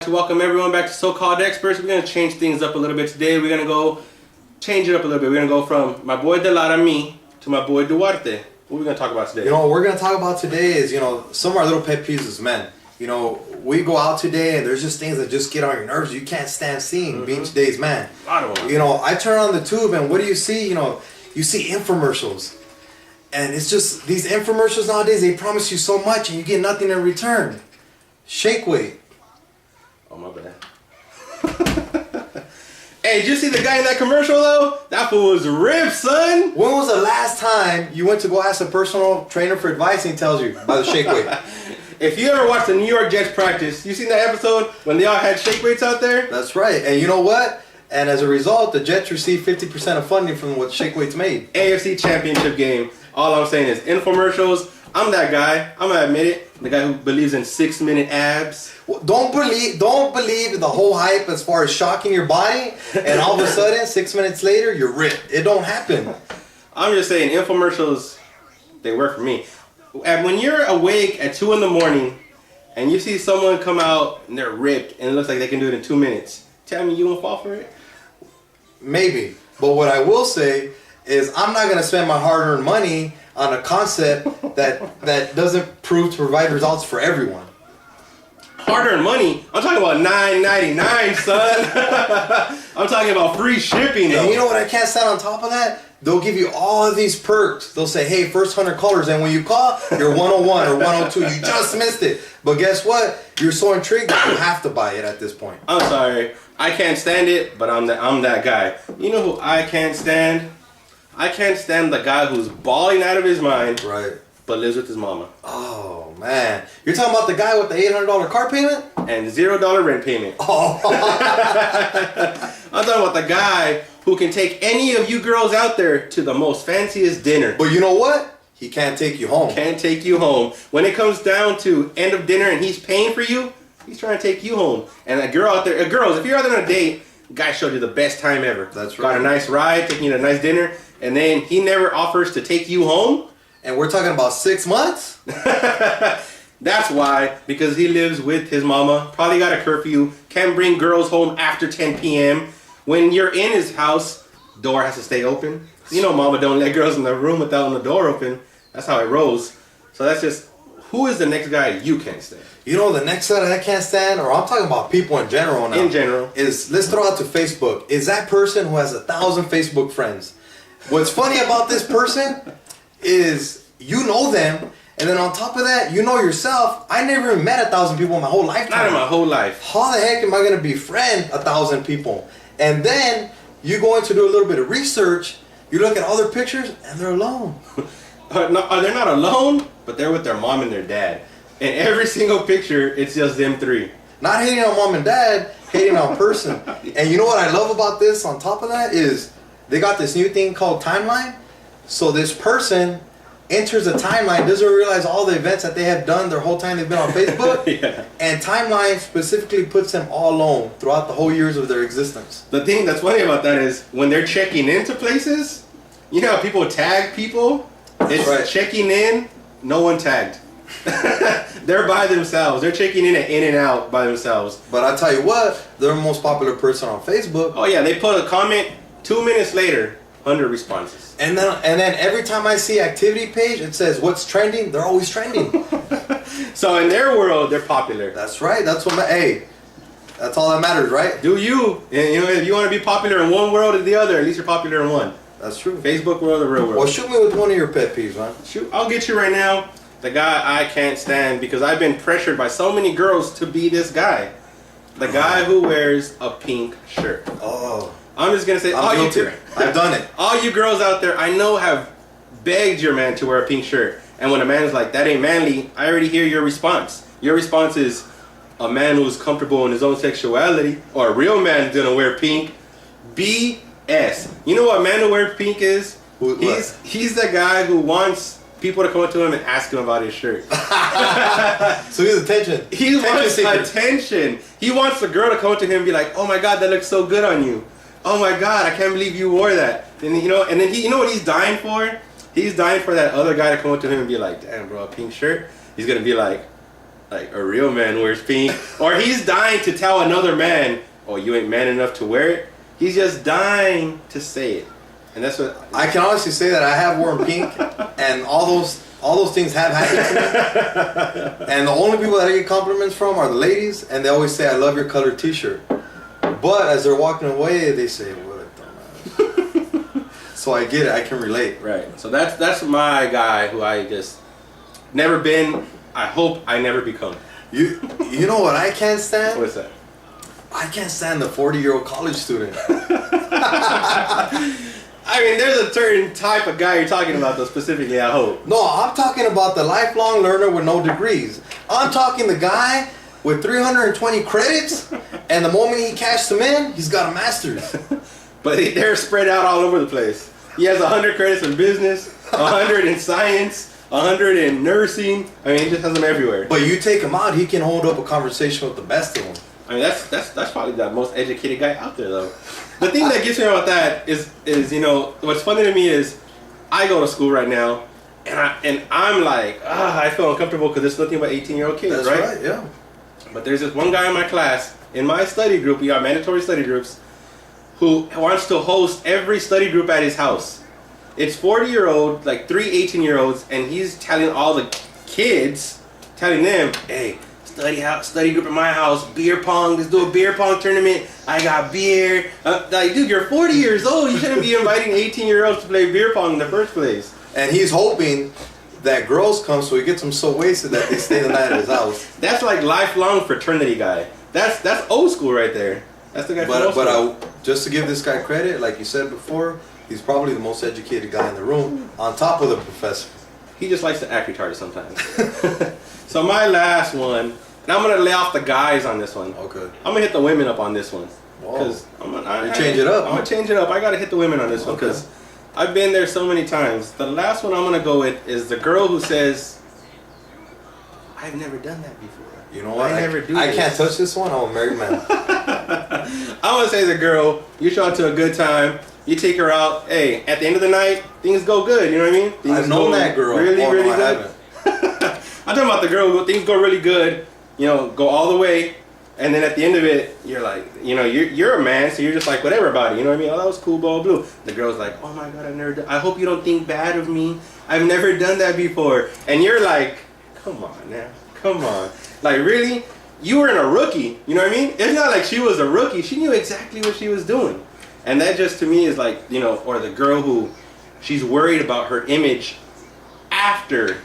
To welcome everyone back to So-Called Experts. We're going to change things up a little bit today. We're going to go change it up a little bit. We're going to go from my boy De Lara Me to my boy Duarte. What are we going to talk about today? What we're going to talk about today is, some of our little pet peeves as men. We go out today and there's just things that just get on your nerves. You can't stand seeing being today's man. I turn on the tube and what do you see? You see infomercials. And it's just, these infomercials nowadays, they promise you so much and you get nothing in return. Shake weight. Oh, my bad. Hey, did you see the guy in that commercial, though? That fool was ripped, son. When was the last time you went to go ask a personal trainer for advice and he tells you about the shake weight? If you ever watched the New York Jets practice, you seen that episode when they all had shake weights out there? That's right. And you know what? And as a result, the Jets received 50% of funding from what shake weights made. AFC Championship game. All I'm saying is infomercials. I'm that guy. I'm gonna admit it. The guy who believes in 6-minute abs. Well, don't believe the whole hype as far as shocking your body, and all of a sudden, 6 minutes later, you're ripped. It don't happen. I'm just saying, infomercials, they work for me. And when you're awake at 2 in the morning, and you see someone come out and they're ripped, and it looks like they can do it in 2 minutes, tell me you won't fall for it? Maybe. But what I will say is I'm not gonna spend my hard-earned money on a concept that doesn't prove to provide results for everyone. Hard-earned money? I'm talking about $9.99, son. I'm talking about free shipping. And you know what I can't stand on top of that? They'll give you all of these perks. They'll say, hey, first 100 callers, and when you call, you're 101 or 102. You just missed it. But guess what? You're so intrigued that you have to buy it at this point. I'm sorry. I can't stand it, but I'm that guy. You know who I can't stand? I can't stand the guy who's balling out of his mind, right, but lives with his mama. Oh, man. You're talking about the guy with the $800 car payment? And $0 rent payment. Oh. I'm talking about the guy who can take any of you girls out there to the most fanciest dinner. But you know what? He can't take you home. Can't take you home. When it comes down to end of dinner and he's paying for you, he's trying to take you home. And a girl out there, girls, if you're out there on a date, guy showed you the best time ever. That's right. Got a nice ride, taking you to a nice dinner, and then he never offers to take you home. And we're talking about 6 months? That's why, because he lives with his mama, probably got a curfew, can't bring girls home after 10 p.m. When you're in his house, door has to stay open. You know mama don't let girls in the room without the door open. That's how it rolls. So that's just, who is the next guy you can't stand? You know the next guy that I can't stand, or I'm talking about people in general now. In general. Is, let's throw out to Facebook, is that person who has 1,000 Facebook friends. What's funny about this person is you know them, and then on top of that, you know yourself. I never even met 1,000 people in my whole lifetime. Not in my whole life. How the heck am I going to befriend 1,000 people? And then you go in to do a little bit of research, you look at all their pictures, and they're alone. They're not alone, but they're with their mom and their dad. And every single picture, it's just them three. Not hating on mom and dad, hating on person. And you know what I love about this on top of that is they got this new thing called timeline. So this person enters a timeline, doesn't realize all the events that they have done their whole time they've been on Facebook. Yeah. And timeline specifically puts them all alone throughout the whole years of their existence. The thing that's funny about that is when they're checking into places, you know how people tag people? It's right. Checking in, no one tagged. They're by themselves. They're checking in and out by themselves. But I tell you what, they're the most popular person on Facebook. Oh yeah, they put a comment 2 minutes later, 100 responses. And then every time I see activity page, it says what's trending. They're always trending. So in their world, they're popular. That's right. That's what. Hey, that's all that matters, right? Do you? And, you know, if you want to be popular in one world or the other, at least you're popular in one. That's true. Facebook world or real world. Well, shoot me with one of your pet peeves, man. Shoot, I'll get you right now. The guy I can't stand because I've been pressured by so many girls to be this guy. The guy who wears a pink shirt. Oh. I'm just gonna say, I've done it. All you girls out there, I know have begged your man to wear a pink shirt. And when a man is like, that ain't manly, I already hear your response. Your response is, a man who's comfortable in his own sexuality, or a real man is gonna wear pink. BS. You know what a man who wears pink is? He's the guy who wants people to come up to him and ask him about his shirt. So he's attention. He wants attention. He wants the girl to come up to him and be like, oh my God, that looks so good on you. Oh my God, I can't believe you wore that. And then he, you know what he's dying for? He's dying for that other guy to come up to him and be like, damn bro, a pink shirt. He's gonna be like, like a real man wears pink, or he's dying to tell another man, "Oh, you ain't man enough to wear it." He's just dying to say it, and that's what I can honestly say that I have worn pink, and all those things have happened to me. And the only people that I get compliments from are the ladies, and they always say, "I love your colored T-shirt." But as they're walking away, they say, "What a dumbass." So I get it. I can relate. Right. So that's my guy who I just never been. I hope I never become. You know what I can't stand? What's that? I can't stand the 40-year-old college student. I mean, there's a certain type of guy you're talking about, though, specifically, I hope. No, I'm talking about the lifelong learner with no degrees. I'm talking the guy with 320 credits, and the moment he cashed them in, he's got a master's. But they're spread out all over the place. He has 100 credits in business, 100 in science, 100 in nursing. I mean, he just has them everywhere. But you take him out, he can hold up a conversation with the best of them. I mean, that's probably the most educated guy out there, though. The thing that gets me about that is you know, what's funny to me is I go to school right now, and I'm like, I feel uncomfortable because there's nothing but 18-year-old kids, That's right, yeah. But there's this one guy in my class, in my study group, we got mandatory study groups, who wants to host every study group at his house. It's 40-year-old, like 3 18-year-olds, and he's telling all the kids, telling them, hey, study group at my house, beer pong, let's do a beer pong tournament, I got beer. Like, dude, you're 40 years old, you shouldn't be inviting 18-year-olds to play beer pong in the first place. And he's hoping that girls come so he gets them so wasted that they stay the night at his house. That's like lifelong fraternity guy. That's old school right there. That's the guy from old school. Just to give this guy credit, like you said before, he's probably the most educated guy in the room, on top of the professor. He just likes to act retarded sometimes. So my last one, and I'm going to lay off the guys on this one. Okay. I'm going to hit the women up on this one. Whoa. I'm change it up. I'm going to change it up. I got to hit the women on this one because I've been there so many times. The last one I'm going to go with is the girl who says, I've never done that before. You know what? I can't touch this one. I'm a married man. I want to say the girl, you show up to a good time, you take her out, hey, at the end of the night, things go good, you know what I mean? Things I've known that girl. Really, oh, really no, good. I'm talking about the girl who things go really good, you know, go all the way, and then at the end of it, you're like, you know, you're a man, so you're just like whatever about it, you know what I mean? Oh, that was cool, blah, blah, blah. The girl's like, oh my God, I hope you don't think bad of me. I've never done that before. And you're like, come on now, come on. Like, really? You weren't a rookie, you know what I mean? It's not like she was a rookie. She knew exactly what she was doing. And that just to me is like, you know, or the girl who she's worried about her image after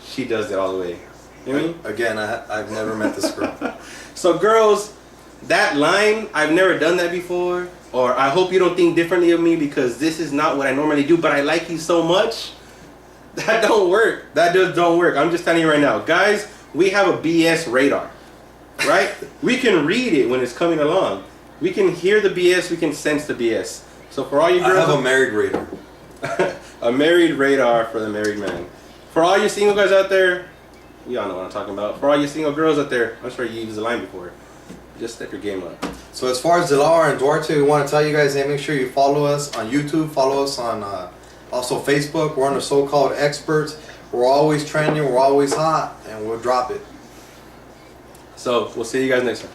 she does it all the way. You know what I mean? Again, I've never met this girl. So girls, that line, I've never done that before, or I hope you don't think differently of me because this is not what I normally do, but I like you so much, that don't work. That just don't work. I'm just telling you right now. Guys, we have a BS radar, right? We can read it when it's coming along. We can hear the BS, we can sense the BS. So for all you girls... I have a married radar. A married radar for the married man. For all you single guys out there, you all know what I'm talking about. For all you single girls out there, I'm sure you used the line before. Just step your game up. So as far as Delar and Duarte, we want to tell you guys, hey, make sure you follow us on YouTube, follow us on also Facebook. We're on the so-called experts. We're always trending, we're always hot, and we'll drop it. So we'll see you guys next time.